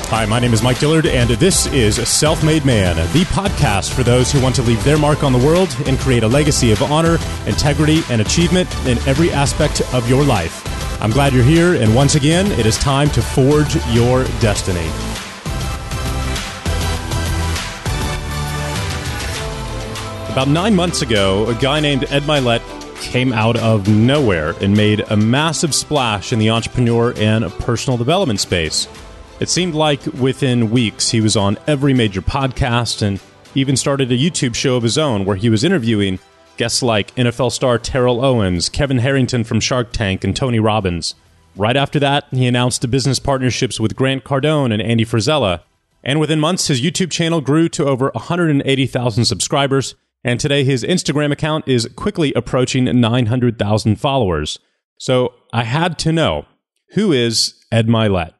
Hi, my name is Mike Dillard, and this is Self-Made Man, the podcast for those who want to leave their mark on the world and create a legacy of honor, integrity, and achievement in every aspect of your life. I'm glad you're here, and once again, it is time to forge your destiny. About 9 months ago, a guy named Ed Mylett came out of nowhere and made a massive splash in the entrepreneur and personal development space. It seemed like within weeks he was on every major podcast and even started a YouTube show of his own where he was interviewing guests like NFL star Terrell Owens, Kevin Harrington from Shark Tank, and Tony Robbins. Right after that, he announced business partnerships with Grant Cardone and Andy Frisella. And within months, his YouTube channel grew to over 180,000 subscribers. And today, his Instagram account is quickly approaching 900,000 followers. So I had to know, who is Ed Mylett?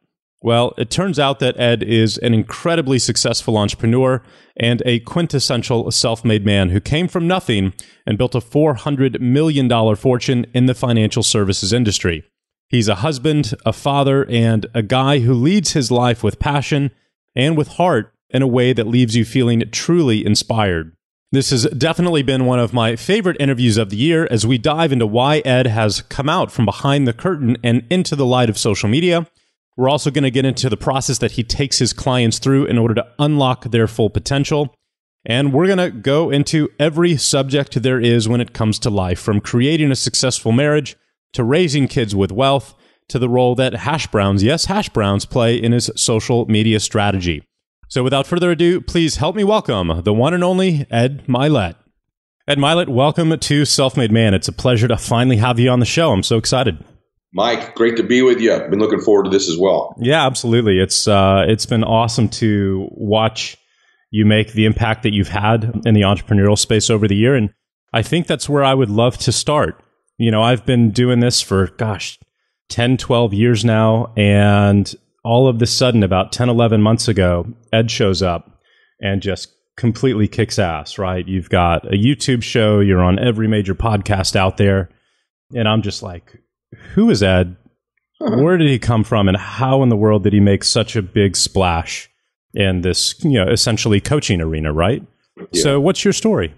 Well, it turns out that Ed is an incredibly successful entrepreneur and a quintessential self-made man who came from nothing and built a $400 million fortune in the financial services industry. He's a husband, a father, and a guy who leads his life with passion and with heart in a way that leaves you feeling truly inspired. This has definitely been one of my favorite interviews of the year as we dive into why Ed has come out from behind the curtain and into the light of social media. We're also going to get into the process that he takes his clients through in order to unlock their full potential. And we're going to go into every subject there is when it comes to life, from creating a successful marriage to raising kids with wealth to the role that hash browns, yes, hash browns, play in his social media strategy. So without further ado, please help me welcome the one and only Ed Mylett. Ed Mylett, welcome to Self-Made Man. It's a pleasure to finally have you on the show. I'm so excited. Mike, great to be with you. I've been looking forward to this as well. Yeah, absolutely. It's been awesome to watch you make the impact that you've had in the entrepreneurial space over the year. And I think that's where I would love to start. You know, I've been doing this for, 10, 12 years now. And all of a sudden, about 10, 11 months ago, Ed shows up and just completely kicks ass, right? You've got a YouTube show. You're on every major podcast out there. And I'm just like, who is Ed? Where did he come from? And how in the world did he make such a big splash in this, essentially coaching arena, right? Yeah. So what's your story?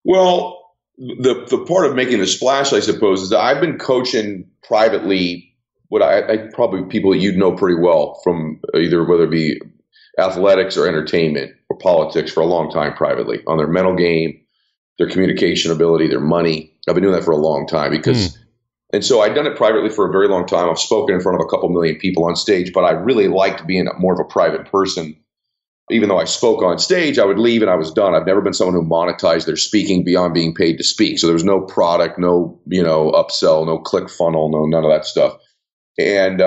Well, the part of making the splash, I suppose, is that I've been coaching privately what I probably people that you'd know pretty well from either whether it be athletics or entertainment or politics for a long time privately on their mental game, their communication ability, their money. I've been doing that for a long time because and so I'd done it privately for a very long time. I've spoken in front of a couple million people on stage, but I really liked being more of a private person. Even though I spoke on stage, I would leave and I was done. I've never been someone who monetized their speaking beyond being paid to speak. So there was no product, no, upsell, no click funnel, no none of that stuff. And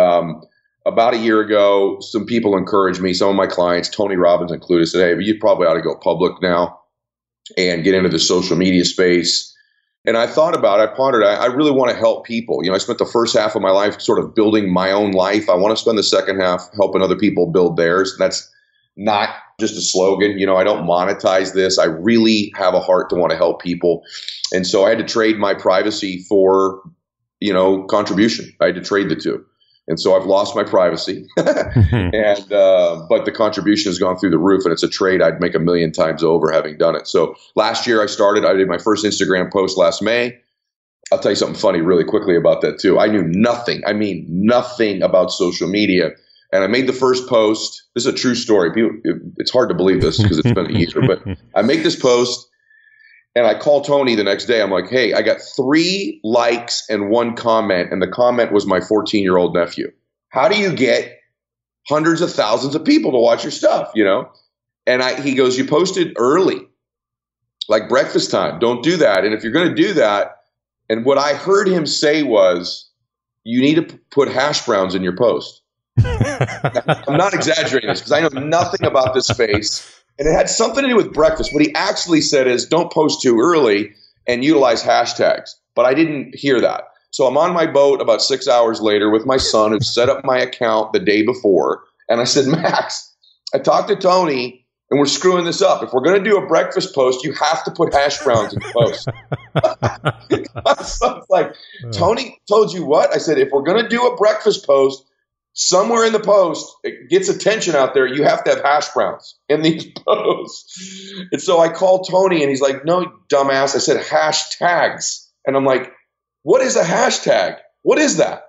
about a year ago, some people encouraged me, some of my clients, Tony Robbins included, said, hey, you probably ought to go public now and get into the social media space. And I thought about it, I pondered, I really want to help people. I spent the first half of my life sort of building my own life. I want to spend the second half helping other people build theirs. And that's not just a slogan. I don't monetize this. I really have a heart to want to help people. And so I had to trade my privacy for, contribution. I had to trade the two. And so I've lost my privacy, but the contribution has gone through the roof, and it's a trade I'd make a million times over having done it. So last year I did my first Instagram post last May. I'll tell you something funny really quickly about that too. I knew nothing about social media. And I made the first post. This is a true story. It's hard to believe this because it's been a year, but I make this post and I call Tony the next day. I'm like, hey, I got 3 likes and 1 comment. And the comment was my 14-year-old nephew. How do you get hundreds of thousands of people to watch your stuff, And he goes, you posted early, like breakfast time. Don't do that. And if you're going to do that, and what I heard him say was, you need to put hash browns in your post. I'm not exaggerating this because I know nothing about this space. And it had something to do with breakfast. What he actually said is don't post too early and utilize hashtags. But I didn't hear that. So I'm on my boat about 6 hours later with my son who set up my account the day before. And I said, Max, I talked to Tony and we're screwing this up. If we're going to do a breakfast post, you have to put hash browns in the post. So it's like, Tony told you what? I said, if we're going to do a breakfast post, somewhere in the post, it gets attention out there. You have to have hash browns in these posts. And so I called Tony and he's like, no, dumbass. I said hashtags. And I'm like, what is a hashtag? What is that?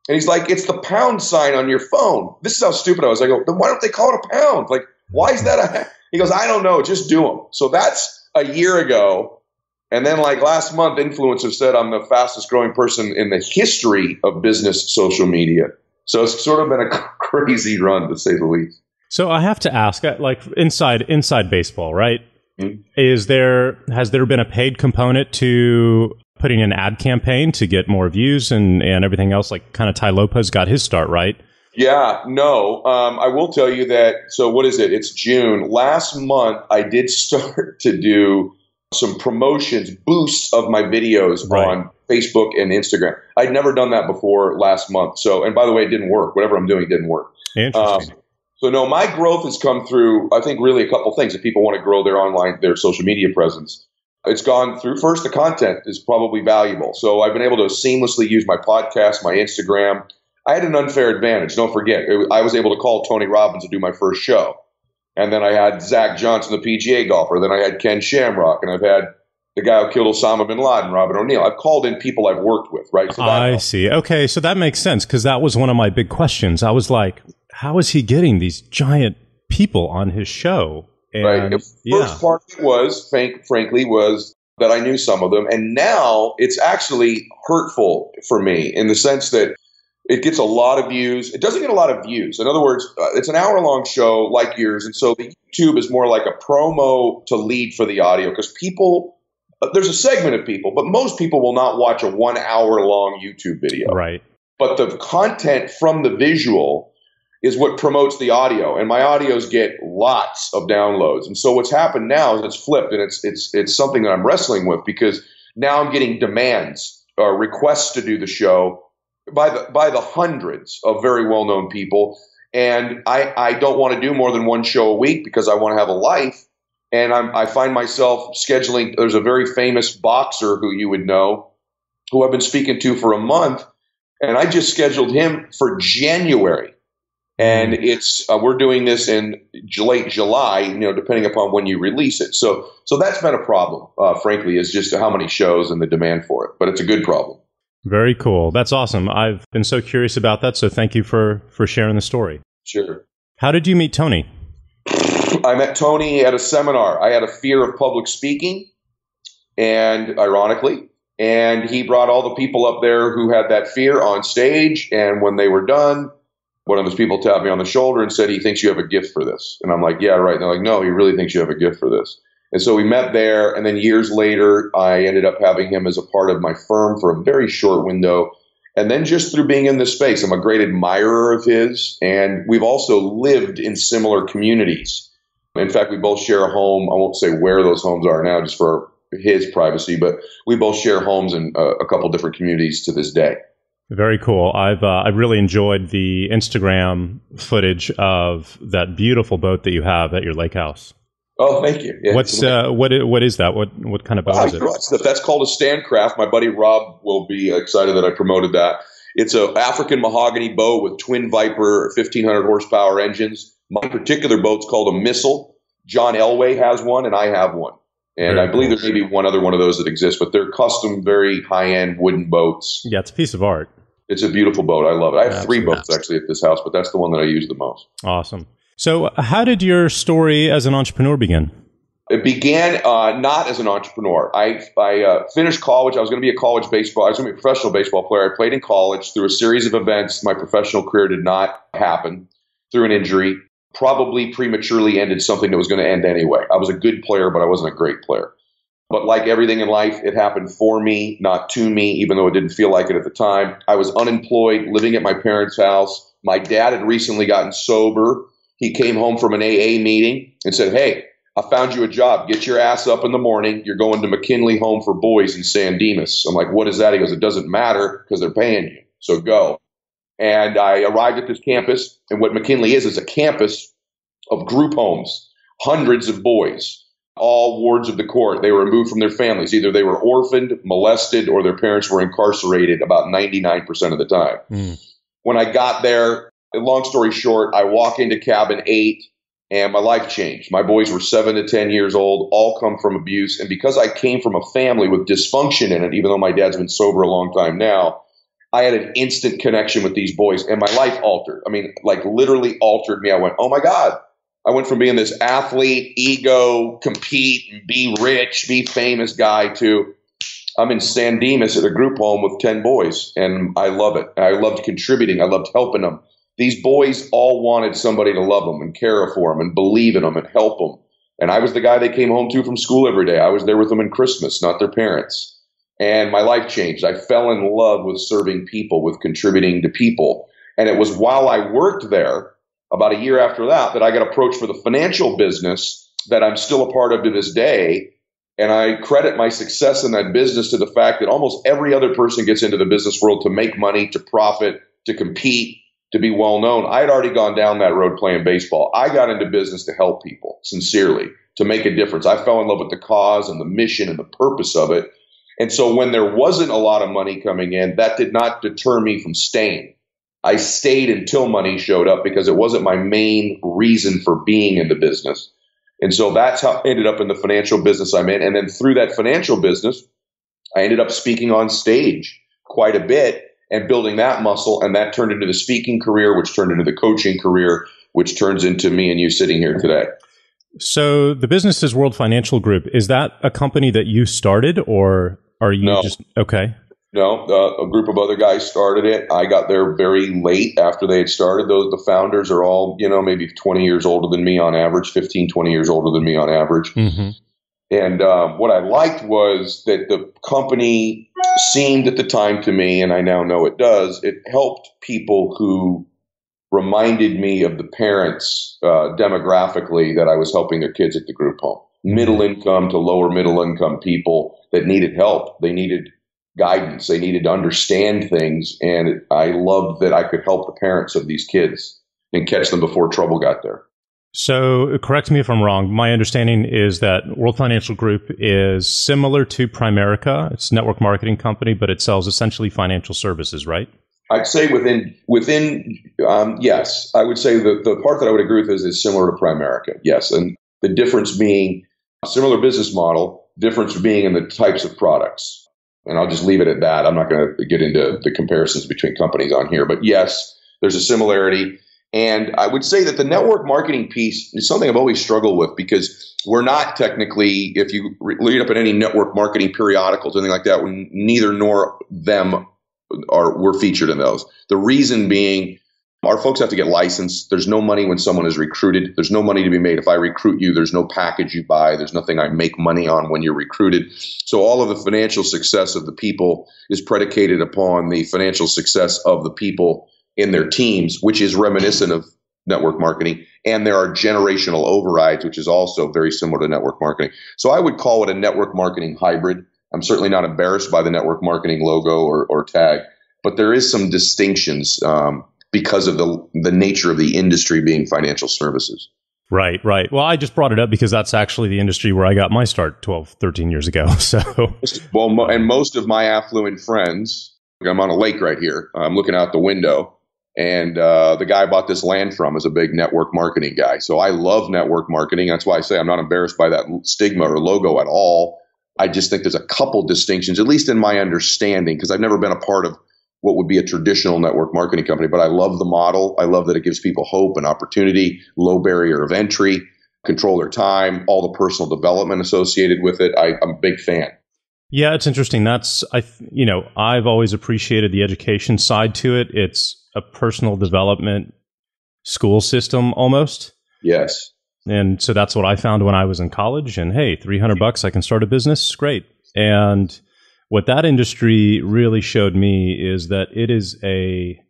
And he's like, it's the pound sign on your phone. This is how stupid I was. I go, then why don't they call it a pound? Like, why is that he goes, I don't know. Just do them. So that's a year ago. And then like last month, influencers said I'm the fastest growing person in the history of business social media. So it's sort of been a crazy run, to say the least. So I have to ask, like inside baseball, right? Mm-hmm. Has there been a paid component to putting an ad campaign to get more views and everything else? Like kind of Ty Lopez got his start, right? Yeah, no. I will tell you that. So what is it? It's June. Last month, I did start to do some promotions, boosts of my videos on Facebook and Instagram. I'd never done that before last month. So, and by the way, it didn't work. Whatever I'm doing didn't work. Interesting. So no, my growth has come through, I think, really a couple things. If people want to grow their social media presence, it's gone through. First, the content is probably valuable. So I've been able to seamlessly use my podcast, my Instagram. I had an unfair advantage. Don't forget, I was able to call Tony Robbins to do my first show. And then I had Zach Johnson, the PGA golfer. Then I had Ken Shamrock. And I've had the guy who killed Osama bin Laden, Robert O'Neill. I've called in people I've worked with, right? So I see. Okay, so that makes sense because that was one of my big questions. I was like, how is he getting these giant people on his show? And, right. The first part of it was, frankly, was that I knew some of them. And now it's actually hurtful for me in the sense that it gets a lot of views. It doesn't get a lot of views. In other words, it's an hour-long show like yours. And so the YouTube is more like a promo to lead for the audio because people, there's a segment of people, but most people will not watch a 1 hour-long YouTube video. Right. But the content from the visual is what promotes the audio. And my audios get lots of downloads. And so what's happened now is it's flipped. And it's something that I'm wrestling with because now I'm getting demands or requests to do the show by the hundreds of very well-known people. And I don't want to do more than one show a week because I want to have a life. And I find myself scheduling. There's a very famous boxer who you would know who I've been speaking to for a month. And I just scheduled him for January. And it's we're doing this in late July, depending upon when you release it. So that's been a problem, frankly, is just how many shows and the demand for it. But it's a good problem. Very cool. That's awesome. I've been so curious about that. So thank you for sharing the story. Sure. How did you meet Tony? I met Tony at a seminar. I had a fear of public speaking, and ironically, and he brought all the people up there who had that fear on stage. And when they were done, one of those people tapped me on the shoulder and said, he thinks you have a gift for this. And I'm like, yeah, right. And they're like, no, he really thinks you have a gift for this. And so we met there. And then years later, I ended up having him as a part of my firm for a very short window. And then just through being in this space, I'm a great admirer of his. And we've also lived in similar communities. In fact, we both share a home. I won't say where those homes are now just for his privacy, but we both share homes in a couple different communities to this day. Very cool. I've really enjoyed the Instagram footage of that beautiful boat that you have at your lake house. Oh, thank you. Yeah, what is that? What kind of boat is it? That's called a Standcraft. My buddy Rob will be excited that I promoted that. It's an African mahogany boat with twin Viper 1,500 horsepower engines. My particular boat's called a Missile. John Elway has one, and I have one. And I believe there may be one other one of those that exists, but they're custom, very high-end wooden boats. Yeah, it's a piece of art. It's a beautiful boat. I love it. I have three boats actually at this house, but that's the one that I use the most. Awesome. So how did your story as an entrepreneur begin? It began not as an entrepreneur. I finished college. I was going to be a college baseball. I was going to be a professional baseball player. I played in college through a series of events. My professional career did not happen through an injury. Probably prematurely ended something that was going to end anyway. I was a good player, but I wasn't a great player. But like everything in life, it happened for me, not to me, even though it didn't feel like it at the time. I was unemployed, living at my parents' house. My dad had recently gotten sober. He came home from an AA meeting and said, hey, I found you a job. Get your ass up in the morning. You're going to McKinley Home for Boys in San Dimas. I'm like, what is that? He goes, it doesn't matter because they're paying you. So go. And I arrived at this campus. And what McKinley is a campus of group homes, hundreds of boys, all wards of the court. They were removed from their families. Either they were orphaned, molested, or their parents were incarcerated about 99% of the time. When I got there, long story short, I walk into cabin 8 and my life changed. My boys were 7 to 10 years old, all come from abuse. And because I came from a family with dysfunction in it, even though my dad's been sober a long time now, I had an instant connection with these boys and my life altered. I mean, like literally altered me. I went, oh my God. I went from being this athlete, ego, compete, and be rich, be famous guy to I'm in San Dimas at a group home with 10 boys, and I love it. I loved contributing. I loved helping them. These boys all wanted somebody to love them and care for them and believe in them and help them. And I was the guy they came home to from school every day. I was there with them in Christmas, not their parents. And my life changed. I fell in love with serving people, with contributing to people. And it was while I worked there, about a year after that I got approached for the financial business that I'm still a part of to this day. And I credit my success in that business to the fact that almost every other person gets into the business world to make money, to profit, to compete, to be well known. I had already gone down that road playing baseball. I got into business to help people, sincerely, to make a difference. I fell in love with the cause and the mission and the purpose of it. And so when there wasn't a lot of money coming in, that did not deter me from staying. I stayed until money showed up because it wasn't my main reason for being in the business. And so that's how I ended up in the financial business I'm in. And then through that financial business, I ended up speaking on stage quite a bit and building that muscle. And that turned into the speaking career, which turned into the coaching career, which turns into me and you sitting here today. So the business is World Financial Group. Is that a company that you started, or are you just okay? No, a group of other guys started it. I got there very late after they had started. The founders are all, maybe 20 years older than me on average, 15, 20 years older than me on average. Mm-hmm. And what I liked was that the company seemed at the time to me, and I now know it does, it helped people who reminded me of the parents demographically that I was helping their kids at the group home. Middle income to lower middle income people that needed help. They needed guidance. They needed to understand things. And I loved that I could help the parents of these kids and catch them before trouble got there. So correct me if I'm wrong. My understanding is that World Financial Group is similar to Primerica. It's a network marketing company, but it sells essentially financial services, right? I'd say yes. I would say the part that I would agree with is similar to Primerica. Yes. And the difference being a similar business model, difference being in the types of products. And I'll just leave it at that. I'm not going to get into the comparisons between companies on here. But yes, there's a similarity. And I would say that the network marketing piece is something I've always struggled with because we're not technically, if you read up in any network marketing periodicals, anything like that, neither nor them we're featured in those. The reason being, our folks have to get licensed. There's no money when someone is recruited. There's no money to be made. If I recruit you, there's no package you buy. There's nothing I make money on when you're recruited. So all of the financial success of the people is predicated upon the financial success of the people in their teams, which is reminiscent of network marketing. And there are generational overrides, which is also very similar to network marketing. So I would call it a network marketing hybrid. I'm certainly not embarrassed by the network marketing logo or tag, but there is some distinctions because of the nature of the industry being financial services. Right. Well, I just brought it up because that's actually the industry where I got my start 12, 13 years ago. So, well, and most of my affluent friends, I'm on a lake right here. I'm looking out the window, and the guy I bought this land from is a big network marketing guy. So I love network marketing. That's why I say I'm not embarrassed by that stigma or logo at all. I just think there's a couple distinctions, at least in my understanding, because I've never been a part of what would be a traditional network marketing company. But I love the model. I love that it gives people hope and opportunity, low barrier of entry, control their time, all the personal development associated with it. I'm a big fan. Yeah, it's interesting. I've always appreciated the education side to it. It's a personal development school system almost. Yes. And so that's what I found when I was in college. And hey, $300, I can start a business. Great. And what that industry really showed me is that it is a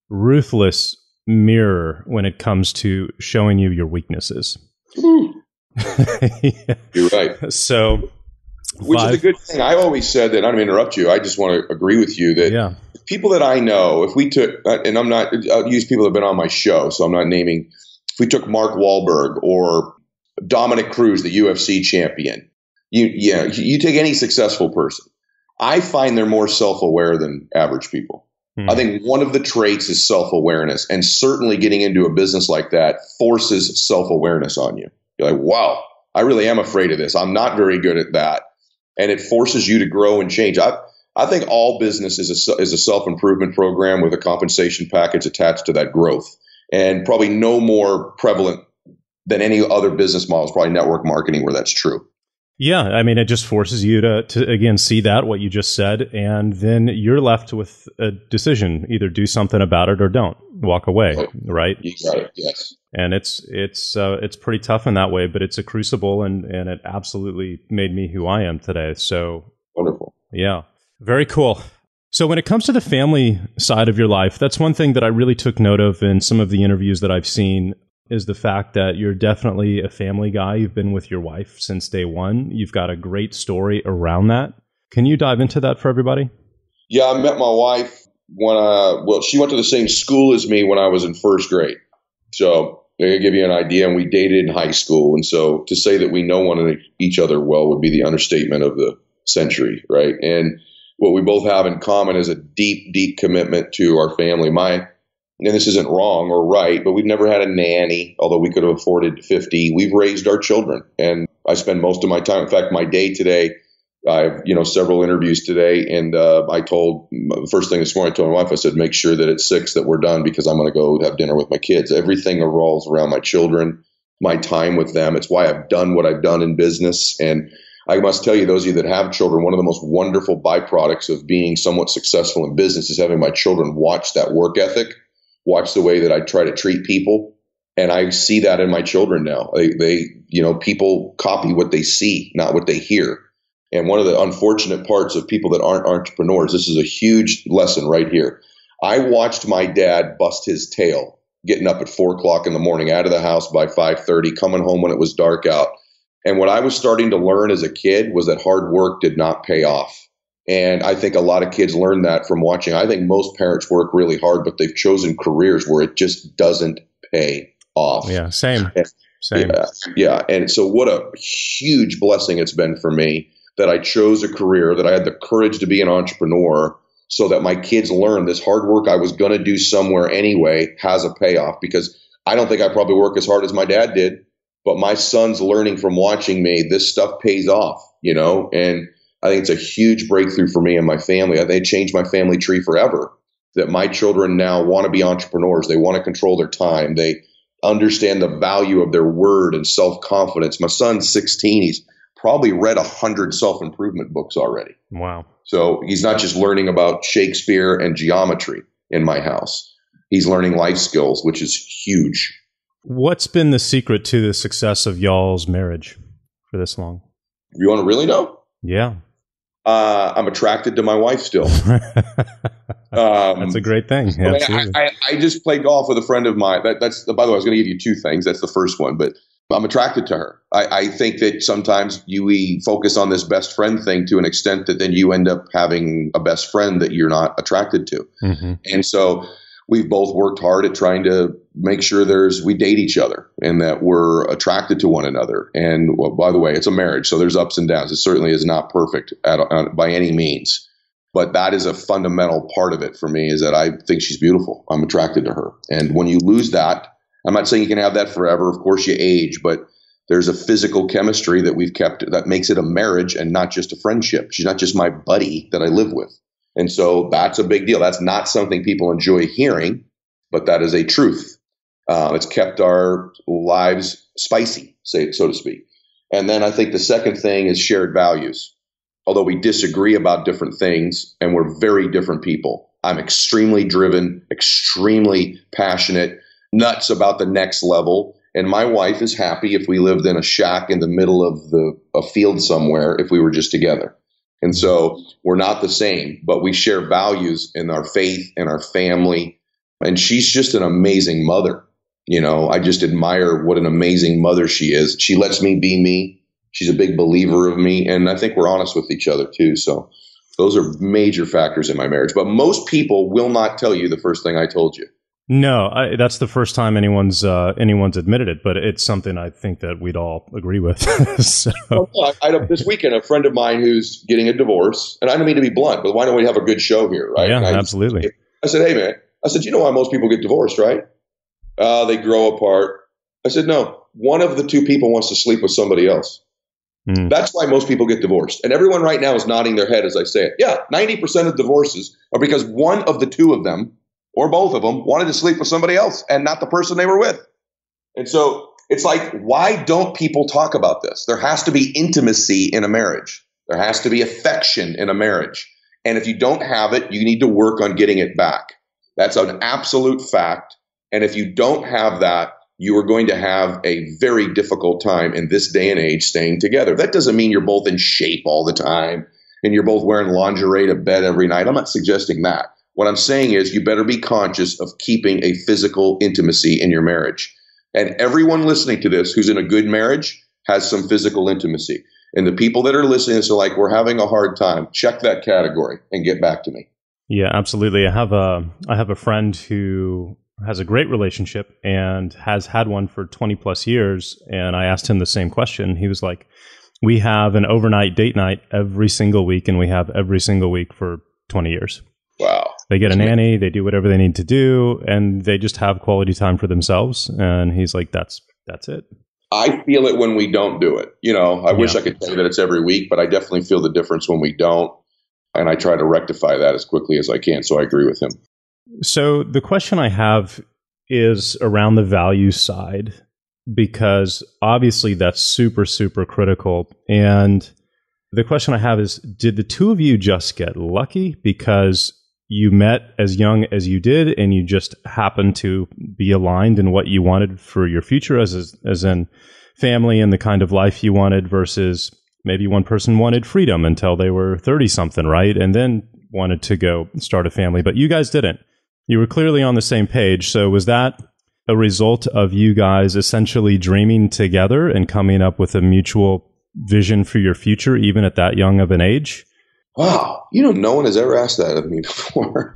ruthless mirror when it comes to showing you your weaknesses. Yeah. You're right. So, which is a good thing. I always said that, I don't mean to interrupt you, I just want to agree with you that people that I know, if we took, and I'll use people that have been on my show, so I'm not naming, if we took Mark Wahlberg or Dominic Cruz, the UFC champion, you take any successful person, I find they're more self-aware than average people. I think one of the traits is self-awareness, and certainly getting into a business like that forces self-awareness on you. You're like, wow, I really am afraid of this. I'm not very good at that. And it forces you to grow and change. I think all business is a self-improvement program with a compensation package attached to that growth, and probably no more prevalent than any other business model is probably network marketing, where that's true. Yeah, I mean, it just forces you to again, see that, what you just said, and then you're left with a decision. Either do something about it or don't. Walk away, right? You got it, yes. And it's pretty tough in that way, but it's a crucible, and it absolutely made me who I am today. So wonderful. Yeah, very cool. So when it comes to the family side of your life, that's one thing that I really took note of in some of the interviews that I've seen, is the fact that you're definitely a family guy. You've been with your wife since day one. You've got a great story around that. Can you dive into that for everybody? Yeah, I met my wife when she went to the same school as me when I was in first grade. So to give you an idea, and we dated in high school. And so to say that we know one each other well would be the understatement of the century, right? And what we both have in common is a deep, deep commitment to our family. And this isn't wrong or right, but we've never had a nanny, although we could have afforded 50. We've raised our children, and I spend most of my time. In fact, my day today, I have several interviews today, and the first thing this morning I told my wife, I said, make sure that at 6 that we're done, because I'm going to go have dinner with my kids. Everything revolves around my children, my time with them. It's why I've done what I've done in business. And I must tell you, those of you that have children, one of the most wonderful byproducts of being somewhat successful in business is having my children watch that work ethic. Watch the way that I try to treat people. And I see that in my children now. People copy what they see, not what they hear. And one of the unfortunate parts of people that aren't entrepreneurs, this is a huge lesson right here. I watched my dad bust his tail, getting up at 4:00 in the morning, out of the house by 5:30, coming home when it was dark out. And what I was starting to learn as a kid was that hard work did not pay off. And I think a lot of kids learn that from watching. I think most parents work really hard, but they've chosen careers where it just doesn't pay off. Yeah, same. Yeah. And so what a huge blessing it's been for me that I chose a career, that I had the courage to be an entrepreneur, so that my kids learn this hard work I was going to do somewhere anyway has a payoff. Because I don't think I probably work as hard as my dad did, but my son's learning from watching me, this stuff pays off, and I think it's a huge breakthrough for me and my family. They changed my family tree forever, that my children now want to be entrepreneurs. They want to control their time. They understand the value of their word and self-confidence. My son's 16. He's probably read 100 self-improvement books already. Wow. So he's not just learning about Shakespeare and geometry in my house. He's learning life skills, which is huge. What's been the secret to the success of y'all's marriage for this long? You want to really know? Yeah. I'm attracted to my wife still. That's a great thing. I just played golf with a friend of mine. That's by the way, I was going to give you 2 things. That's the first one, but I'm attracted to her. I think that sometimes we focus on this best friend thing to an extent that then you end up having a best friend that you're not attracted to. Mm-hmm. And so we've both worked hard at trying to make sure we date each other and that we're attracted to one another. And well, by the way, it's a marriage, so there's ups and downs. It certainly is not perfect by any means, but that is a fundamental part of it for me, is that I think she's beautiful. I'm attracted to her. And when you lose that, I'm not saying you can have that forever. Of course you age, but there's a physical chemistry that we've kept that makes it a marriage and not just a friendship. She's not just my buddy that I live with. And so that's a big deal. That's not something people enjoy hearing, but that is a truth. It's kept our lives spicy, so to speak. And then I think the second thing is shared values. Although we disagree about different things and we're very different people. I'm extremely driven, extremely passionate, nuts about the next level. And my wife is happy if we lived in a shack in the middle of a field somewhere if we were just together. And so we're not the same, but we share values in our faith and our family. And she's just an amazing mother. I just admire what an amazing mother she is. She lets me be me. She's a big believer of me. And I think we're honest with each other too. So those are major factors in my marriage. But most people will not tell you the first thing I told you. No, that's the first time anyone's admitted it, but it's something I think that we'd all agree with. So. This weekend, a friend of mine who's getting a divorce, and I don't mean to be blunt, but why don't we have a good show here, right? Yeah, absolutely. I said, hey, man, I said, you know why most people get divorced, right? They grow apart. I said, no, one of the two people wants to sleep with somebody else. That's why most people get divorced. And everyone right now is nodding their head as I say it. Yeah, 90% of divorces are because one of the two of them or both of them wanted to sleep with somebody else and not the person they were with. And so it's like, why don't people talk about this? There has to be intimacy in a marriage. There has to be affection in a marriage. And if you don't have it, you need to work on getting it back. That's an absolute fact. And if you don't have that, you are going to have a very difficult time in this day and age staying together. That doesn't mean you're both in shape all the time and you're both wearing lingerie to bed every night. I'm not suggesting that. What I'm saying is you better be conscious of keeping a physical intimacy in your marriage. And everyone listening to this who's in a good marriage has some physical intimacy. And the people that are listening to this are like, we're having a hard time. Check that category and get back to me. Yeah, absolutely. I have a friend who has a great relationship and has had one for 20 plus years. And I asked him the same question. He was like, we have an overnight date night every single week, and we have every single week for 20 years. Wow. They get a nanny, they do whatever they need to do, and they just have quality time for themselves. And he's like, that's it. I feel it when we don't do it. I wish I could tell you that it's every week, but I definitely feel the difference when we don't. And I try to rectify that as quickly as I can. So I agree with him. So the question I have is around the value side, because obviously that's super, super critical. And the question I have is, did the two of you just get lucky because you met as young as you did and you just happened to be aligned in what you wanted for your future as in family and the kind of life you wanted, versus maybe one person wanted freedom until they were 30 something, right? And then wanted to go start a family, but you guys didn't. You were clearly on the same page. So was that a result of you guys essentially dreaming together and coming up with a mutual vision for your future, even at that young of an age? Wow. No one has ever asked that of me before.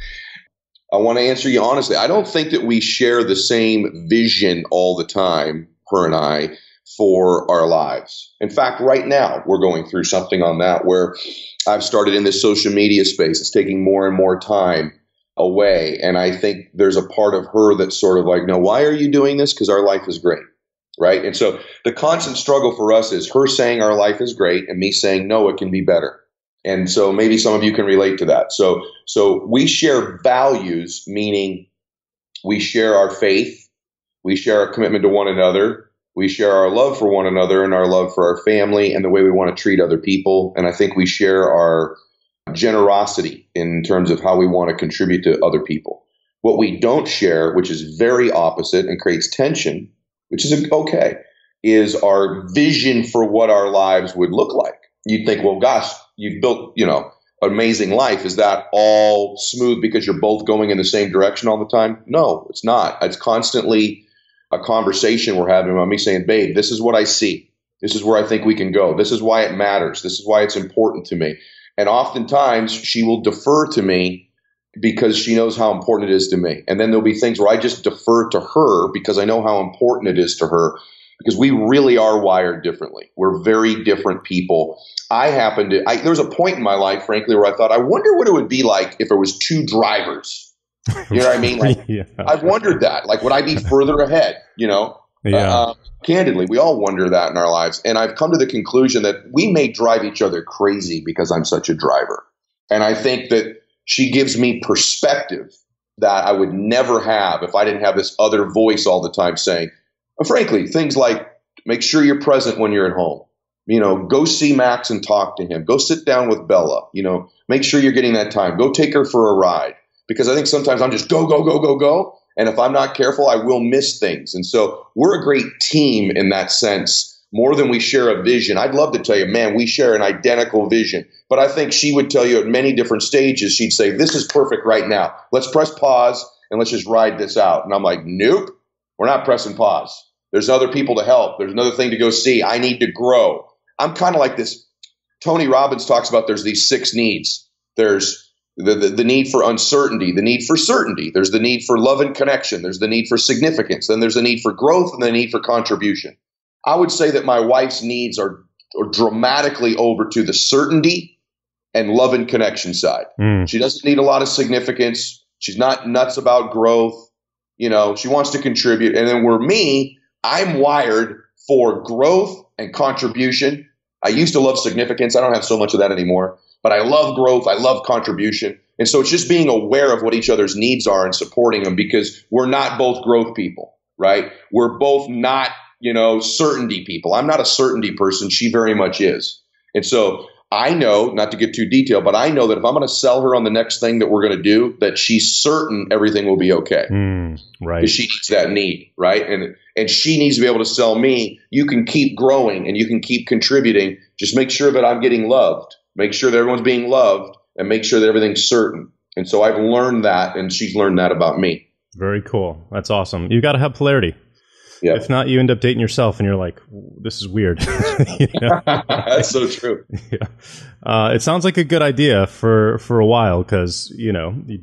I want to answer you honestly. I don't think that we share the same vision all the time, her and I, for our lives. In fact, right now, we're going through something on that where I've started in this social media space. It's taking more and more time away. And I think there's a part of her that's sort of like, no, why are you doing this? Because our life is great. Right. And so the constant struggle for us is her saying our life is great and me saying, no, it can be better. And so maybe some of you can relate to that. So we share values, meaning we share our faith. We share our commitment to one another. We share our love for one another and our love for our family and the way we want to treat other people. And I think we share our generosity in terms of how we want to contribute to other people. What we don't share, which is very opposite and creates tension, which is okay, is our vision for what our lives would look like. You'd think, well, gosh, you've built, amazing life. Is that all smooth because you're both going in the same direction all the time? No, it's not. It's constantly a conversation we're having about me saying, babe, this is what I see. This is where I think we can go. This is why it matters. This is why it's important to me. And oftentimes she will defer to me because she knows how important it is to me. And then there'll be things where I just defer to her because I know how important it is to her, because we really are wired differently. We're very different people. There was a point in my life, frankly, where I thought, I wonder what it would be like if there was two drivers. You know what I mean? Yeah. I've wondered that. Like, would I be further ahead? Yeah. Candidly, we all wonder that in our lives. And I've come to the conclusion that we may drive each other crazy because I'm such a driver. And I think that she gives me perspective that I would never have if I didn't have this other voice all the time saying, frankly, things like make sure you're present when you're at home. Go see Max and talk to him. Go sit down with Bella. Make sure you're getting that time. Go take her for a ride. Because I think sometimes I'm just go, go, go, go, go. And if I'm not careful, I will miss things. And so we're a great team in that sense, more than we share a vision. I'd love to tell you, man, we share an identical vision. But I think she would tell you at many different stages, she'd say, this is perfect right now. Let's press pause and let's just ride this out. And I'm like, nope, we're not pressing pause. There's other people to help. There's another thing to go see. I need to grow. I'm kind of like this. Tony Robbins talks about there's these 6 needs. There's the need for uncertainty, the need for certainty. There's the need for love and connection. There's the need for significance. Then there's the need for growth and the need for contribution. I would say that my wife's needs are dramatically over to the certainty and love and connection side. She doesn't need a lot of significance. She's not nuts about growth. She wants to contribute. And then me, I'm wired for growth and contribution. I used to love significance. I don't have so much of that anymore, but I love growth. I love contribution. And so it's just being aware of what each other's needs are and supporting them, because we're not both growth people, right? We're both not, certainty people. I'm not a certainty person. She very much is. And so I know, not to get too detailed, but I know that if I'm going to sell her on the next thing that we're going to do, that she's certain everything will be okay. Right. Because she needs that need, right? And she needs to be able to sell me. You can keep growing and you can keep contributing. Just make sure that I'm getting loved. Make sure that everyone's being loved, and make sure that everything's certain. And so I've learned that, and she's learned that about me. Very cool. That's awesome. You got to have polarity. Yeah. If not, you end up dating yourself and you're like, this is weird. That's so true. Yeah. It sounds like a good idea for a while, because, you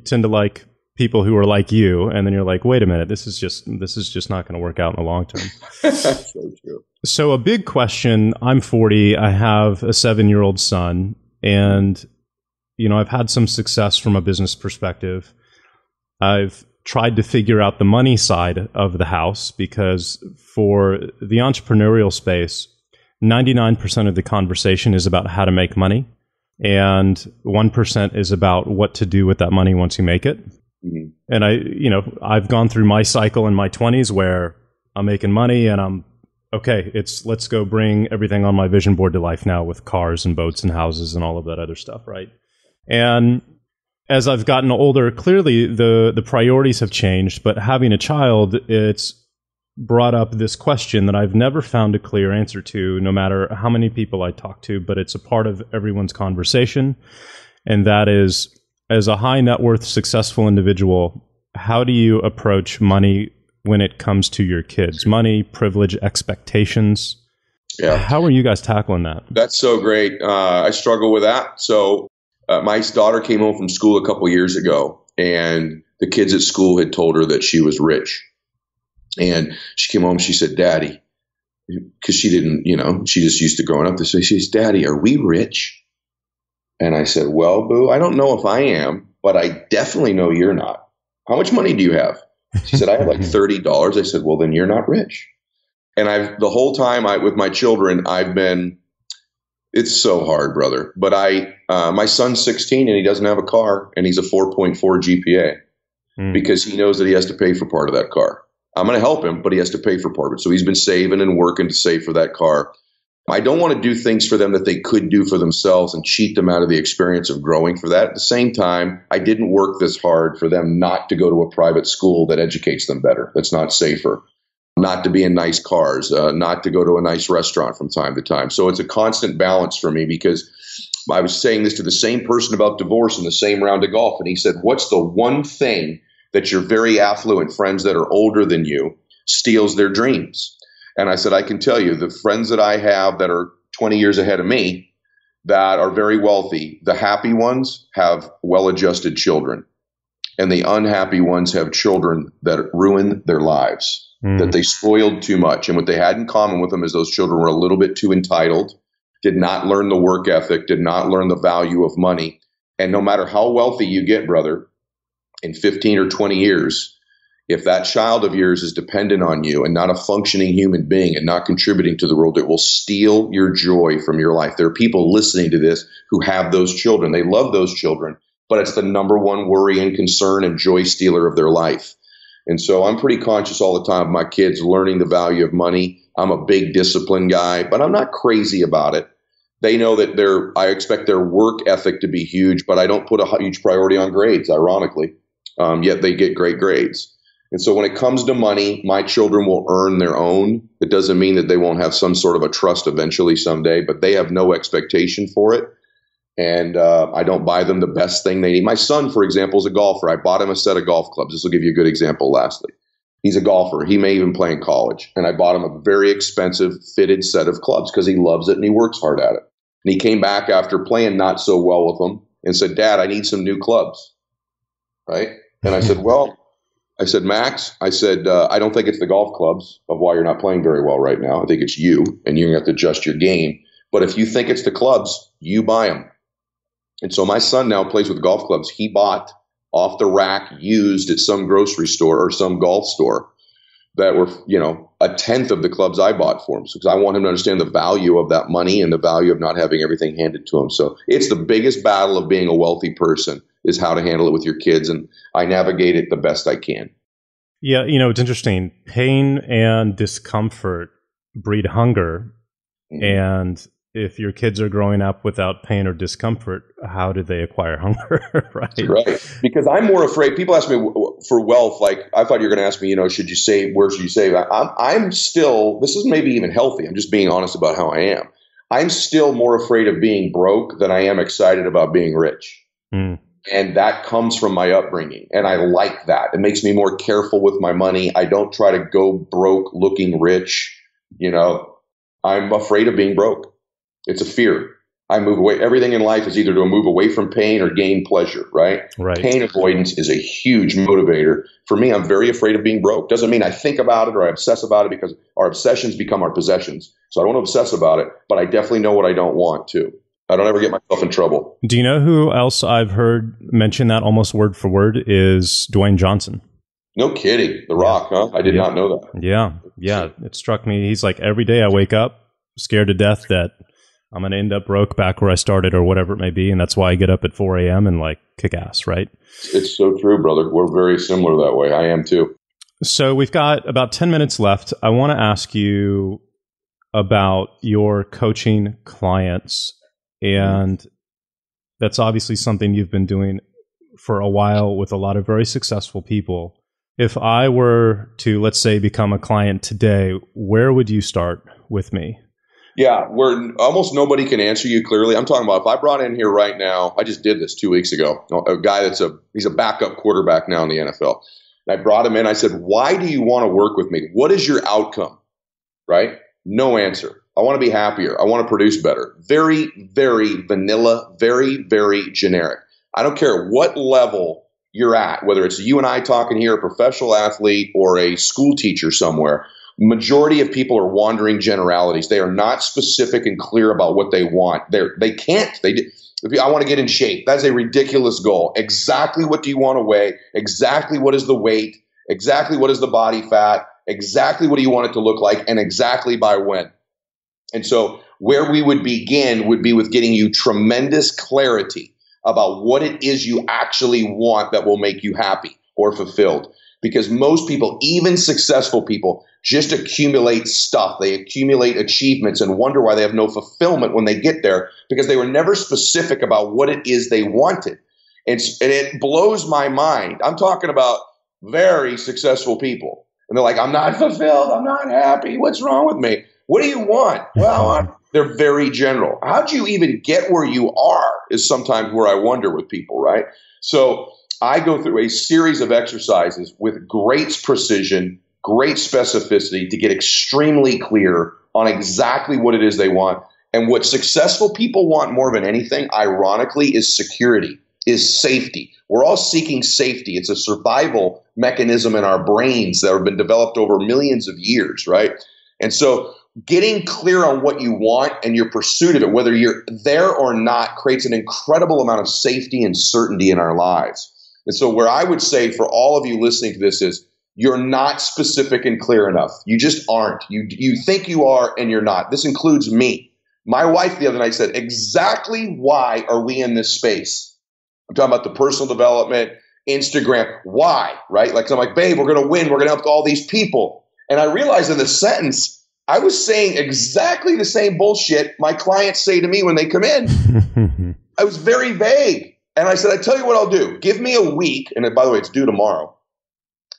tend to like people who are like you. And then you're like, wait a minute, this is just not going to work out in the long term. That's so true. So a big question, I'm 40. I have a 7-year-old son, and, I've had some success from a business perspective. I've tried to figure out the money side of the house, because for the entrepreneurial space, 99% of the conversation is about how to make money, and 1% is about what to do with that money once you make it. Mm-hmm. And I've gone through my cycle in my 20s where I'm making money and I'm okay. Let's go bring everything on my vision board to life now, with cars and boats and houses and all of that other stuff, right? And as I've gotten older, clearly the priorities have changed, but having a child, it's brought up this question that I've never found a clear answer to, no matter how many people I talk to, but it's a part of everyone's conversation. And that is, as a high net worth, successful individual, how do you approach money when it comes to your kids? Money, privilege, expectations. Yeah. How are you guys tackling that? That's so great. I struggle with that. So my daughter came home from school a couple years ago, and the kids at school had told her that she was rich. And she came home, she said, Daddy, because she didn't, she just used to growing up this way. She says, Daddy, are we rich? And I said, well, boo, I don't know if I am, but I definitely know you're not. How much money do you have? She said, I have like $30. I said, well, then you're not rich. And the whole time with my children, it's so hard, brother. But my son's 16 and he doesn't have a car, and he's a 4.4 GPA because he knows that he has to pay for part of that car. I'm going to help him, but he has to pay for part of it. So he's been saving and working to save for that car. I don't want to do things for them that they could do for themselves and cheat them out of the experience of growing for that. At the same time, I didn't work this hard for them not to go to a private school that educates them better, that's not safer, not to be in nice cars, not to go to a nice restaurant from time to time. So it's a constant balance for me, because I was saying this to the same person about divorce in the same round of golf. And he said, what's the one thing that your very affluent friends that are older than you steals their dreams? And I said, I can tell you, the friends that I have that are 20 years ahead of me that are very wealthy, the happy ones have well-adjusted children, and the unhappy ones have children that ruin their lives, that they spoiled too much. And what they had in common with them is those children were a little bit too entitled, did not learn the work ethic, did not learn the value of money. And no matter how wealthy you get, brother, in 15 or 20 years, if that child of yours is dependent on you and not a functioning human being and not contributing to the world, it will steal your joy from your life. There are people listening to this who have those children. They love those children, but it's the number one worry and concern and joy stealer of their life. And so I'm pretty conscious all the time of my kids learning the value of money. I'm a big discipline guy, but I'm not crazy about it. They know that I expect their work ethic to be huge, but I don't put a huge priority on grades, ironically. Yet they get great grades. And so when it comes to money, my children will earn their own. It doesn't mean that they won't have some sort of a trust eventually someday, but they have no expectation for it. And I don't buy them the best thing they need. My son, for example, is a golfer. I bought him a set of golf clubs. This will give you a good example lastly. He's a golfer. He may even play in college. And I bought him a very expensive fitted set of clubs because he loves it and he works hard at it. And he came back after playing not so well with them and said, Dad, I need some new clubs. Right? And I said, Max, I don't think it's the golf clubs of why you're not playing very well right now. I think it's you, and you're going to have to adjust your game. But if you think it's the clubs, you buy them. And so my son now plays with golf clubs he bought off the rack used at some grocery store or some golf store that were, a tenth of the clubs I bought for him. So, because I want him to understand the value of that money and the value of not having everything handed to him. So it's the biggest battle of being a wealthy person is how to handle it with your kids. And I navigate it the best I can. Yeah, it's interesting. Pain and discomfort breed hunger. Mm-hmm. And if your kids are growing up without pain or discomfort, how do they acquire hunger? Right. Because I'm more afraid. People ask me for wealth. Like, I thought you were going to ask me, should you save? Where should you save? I'm still, this is maybe even healthy. I'm just being honest about how I am. I'm still more afraid of being broke than I am excited about being rich. Mm. And that comes from my upbringing. And I like that. It makes me more careful with my money. I don't try to go broke looking rich. I'm afraid of being broke. It's a fear. I move away. Everything in life is either to move away from pain or gain pleasure, right? Pain avoidance is a huge motivator. For me, I'm very afraid of being broke. Doesn't mean I think about it or I obsess about it, because our obsessions become our possessions. So I don't obsess about it, but I definitely know what I don't want too. I don't ever get myself in trouble. Do you know who else I've heard mention that almost word for word is Dwayne Johnson? No kidding. The Rock, huh? I did not know that. Yeah. It struck me. He's like, every day I wake up scared to death that I'm going to end up broke back where I started or whatever it may be. And that's why I get up at 4 a.m. and kick ass, right? It's so true, brother. We're very similar that way. I am too. So we've got about 10 minutes left. I want to ask you about your coaching clients. And that's obviously something you've been doing for a while with a lot of very successful people. If I were to, let's say, become a client today, where would you start with me? Yeah, where almost nobody can answer you clearly. I'm talking about if I brought in here right now, I just did this 2 weeks ago, a guy he's a backup quarterback now in the NFL. And I brought him in. I said, why do you want to work with me? What is your outcome? Right? No answer. I want to be happier. I want to produce better. Very, very vanilla, very, very generic. I don't care what level you're at, whether it's you and I talking here, a professional athlete or a school teacher somewhere. Majority of people are wandering generalities. They are not specific and clear about what they want. They can't. I want to get in shape. That's a ridiculous goal. Exactly what do you want to weigh? Exactly what is the weight? Exactly what is the body fat? Exactly what do you want it to look like? And exactly by when? And so where we would begin would be with getting you tremendous clarity about what it is you actually want that will make you happy or fulfilled. Because most people, even successful people, just accumulate stuff. They accumulate achievements and wonder why they have no fulfillment when they get there, because they were never specific about what it is they wanted. And it blows my mind. I'm talking about very successful people. And they're like, I'm not fulfilled. I'm not happy. What's wrong with me? What do you want? Well, they're very general. How'd you even get where you are is sometimes where I wonder with people, right? So I go through a series of exercises with great precision, great specificity to get extremely clear on exactly what it is they want. And what successful people want more than anything, ironically, is security, is safety. We're all seeking safety. It's a survival mechanism in our brains that have been developed over millions of years, right? And so getting clear on what you want and your pursuit of it, whether you're there or not, creates an incredible amount of safety and certainty in our lives. And so where I would say for all of you listening to this is you're not specific and clear enough. You just aren't. You think you are and you're not. This includes me. My wife the other night said, exactly why are we in this space? I'm talking about the personal development, Instagram. Why? Right? I'm like, babe, we're going to win. We're going to help all these people. And I realized in the sentence, I was saying exactly the same bullshit my clients say to me when they come in. I was very vague. And I said, I tell you what I'll do. Give me a week. And by the way, it's due tomorrow.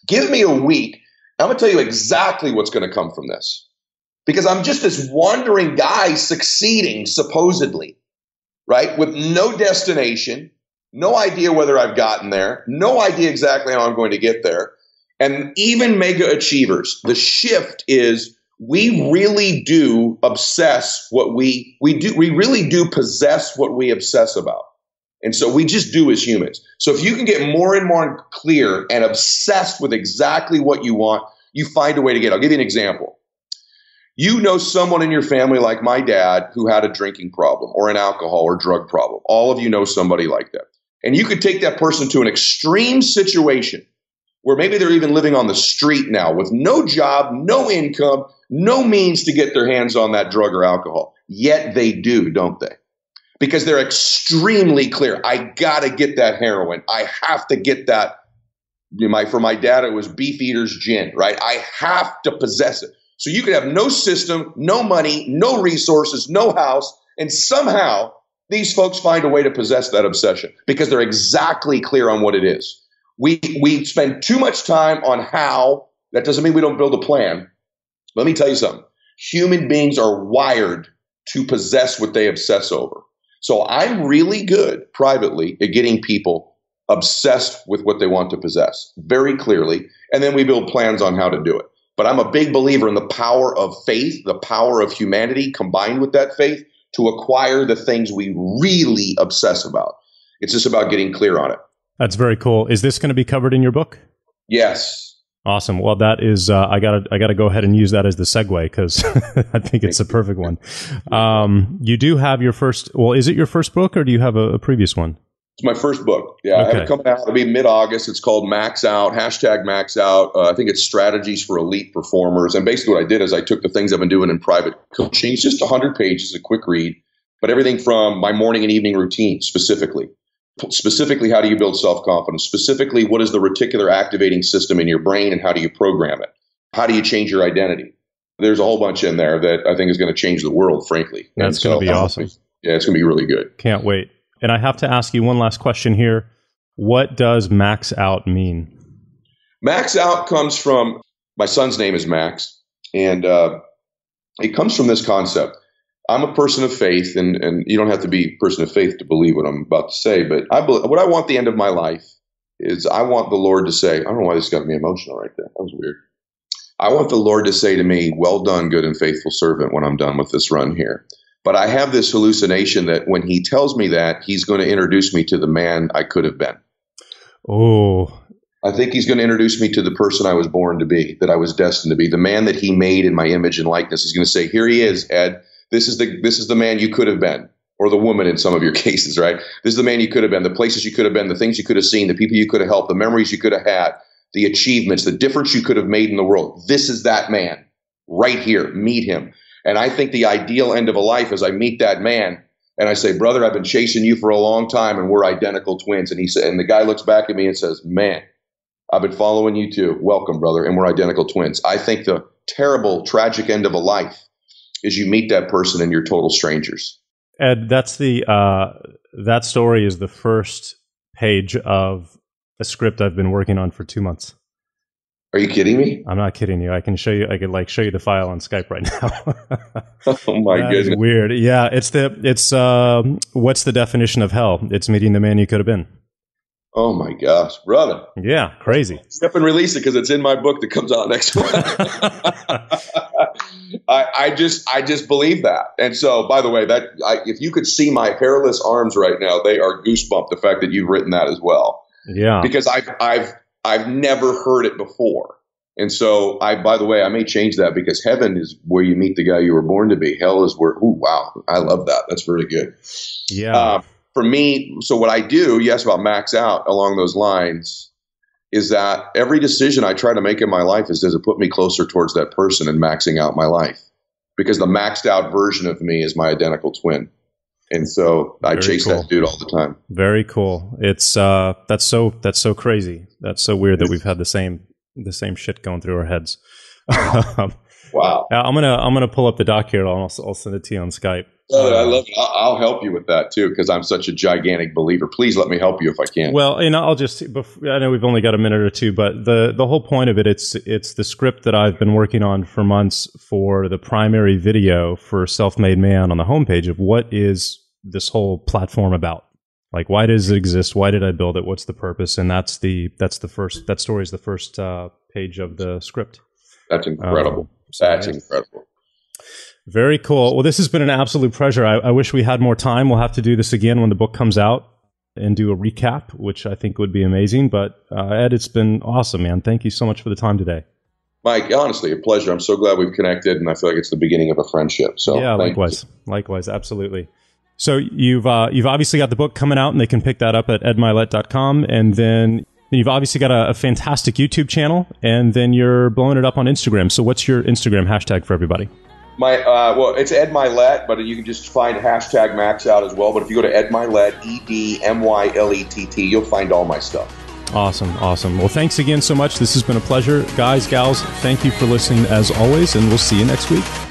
Give me a week. I'm going to tell you exactly what's going to come from this. Because I'm just this wandering guy succeeding, supposedly, right? With no destination, no idea whether I've gotten there, no idea exactly how I'm going to get there. And even mega achievers, the shift is we really do obsess what we really do possess what we obsess about. And so we just do as humans. So if you can get more and more clear and obsessed with exactly what you want, you find a way to get it. I'll give you an example. You know someone in your family like my dad who had a drinking problem or an alcohol or drug problem. All of you know somebody like that. And you could take that person to an extreme situation where maybe they're even living on the street now with no job, no income, no means to get their hands on that drug or alcohol. Yet they do, don't they? Because they're extremely clear. I got to get that heroin. I have to get that. For my dad, it was Beefeater's gin, right? I have to possess it. So you could have no system, no money, no resources, no house, and somehow these folks find a way to possess that obsession because they're exactly clear on what it is. We spend too much time on how. That doesn't mean we don't build a plan. Let me tell you something. Human beings are wired to possess what they obsess over. So I'm really good privately at getting people obsessed with what they want to possess very clearly. And then we build plans on how to do it. But I'm a big believer in the power of faith, the power of humanity combined with that faith to acquire the things we really obsess about. It's just about getting clear on it. That's very cool. Is this going to be covered in your book? Yes. Awesome. Well, that is, I gotta go ahead and use that as the segue because I think it's a perfect one. You do have your first, well, is it your first book or do you have a previous one? It's my first book. Yeah. Okay. I have it coming out. It'll be mid-August. It's called Max Out, #MaxOut. I think it's strategies for elite performers. And basically what I did is I took the things I've been doing in private coaching. It's just 100 pages, a quick read, but everything from my morning and evening routine specifically, how do you build self-confidence? Specifically, what is the reticular activating system in your brain and how do you program it? How do you change your identity? There's a whole bunch in there that I think is going to change the world, frankly. That's going to be awesome. Yeah, it's going to be really good. Can't wait. And I have to ask you one last question here. What does Max Out mean? Max Out comes from, my son's name is Max, and it comes from this concept. I'm a person of faith, and you don't have to be a person of faith to believe what I'm about to say, but what I want at the end of my life is I want the Lord to say, I don't know why this got me emotional right there. That was weird. I want the Lord to say to me, well done, good and faithful servant, when I'm done with this run here. But I have this hallucination that when he tells me that, he's going to introduce me to the man I could have been. Oh, I think he's going to introduce me to the person I was born to be, that I was destined to be, the man that he made in my image and likeness. He's going to say, here he is, Ed. This is the man you could have been, or the woman in some of your cases, right? This is the man you could have been, the places you could have been, the things you could have seen, the people you could have helped, the memories you could have had, the achievements, the difference you could have made in the world. This is that man right here. Meet him. And I think the ideal end of a life is I meet that man and I say, brother, I've been chasing you for a long time and we're identical twins. And the guy looks back at me and says, man, I've been following you too. Welcome, brother. And we're identical twins. I think the terrible, tragic end of a life is you meet that person and you're total strangers. Ed, that's that story is the first page of a script I've been working on for 2 months. Are you kidding me? I'm not kidding you. I can show you. I could show you the file on Skype right now. Oh my goodness! Is weird. Yeah, it's what's the definition of hell? It's meeting the man you could have been. Oh my gosh, brother! Yeah, crazy. Step and release it because it's in my book that comes out next month. I just believe that. And so, by the way, if you could see my hairless arms right now, they are goosebump. The fact that you've written that as well. Yeah. Because I've never heard it before. And so by the way, I may change that because heaven is where you meet the guy you were born to be. Hell is where, ooh, wow. I love that. That's really good. Yeah. For me, so what I do, you asked about Max Out along those lines, is that every decision I try to make in my life does it put me closer towards that person and maxing out my life? Because the maxed out version of me is my identical twin. And so I chase that dude all the time. Very cool. It's that's so crazy. That's so weird that we've had the same shit going through our heads. Wow. I'm gonna pull up the doc here. I'll send it to you on Skype. I love it. I'll help you with that too because I'm such a gigantic believer. Please let me help you if I can. Well, I know we've only got a minute or two, but the whole point of it, it's the script that I've been working on for months for the primary video for Self-Made Man on the homepage of what is this whole platform about. Like, why does it exist? Why did I build it? What's the purpose? And that story is the first page of the script. That's incredible. That's incredible. Very cool. Well, this has been an absolute pleasure. I wish we had more time. We'll have to do this again when the book comes out and do a recap, which I think would be amazing. But Ed, it's been awesome, man. Thank you so much for the time today. Mike, honestly, a pleasure. I'm so glad we've connected, and I feel like it's the beginning of a friendship. So yeah, likewise. Absolutely. So you've obviously got the book coming out, and they can pick that up at edmylett.com. And then you've obviously got a fantastic YouTube channel, and then you're blowing it up on Instagram. So what's your Instagram hashtag for everybody? Well, it's Ed Mylett, but you can just find hashtag Max out as well. But if you go to Ed Mylett, EDMYLETT, you'll find all my stuff. Awesome. Well, thanks again so much. This has been a pleasure. Guys, gals, thank you for listening as always, and we'll see you next week.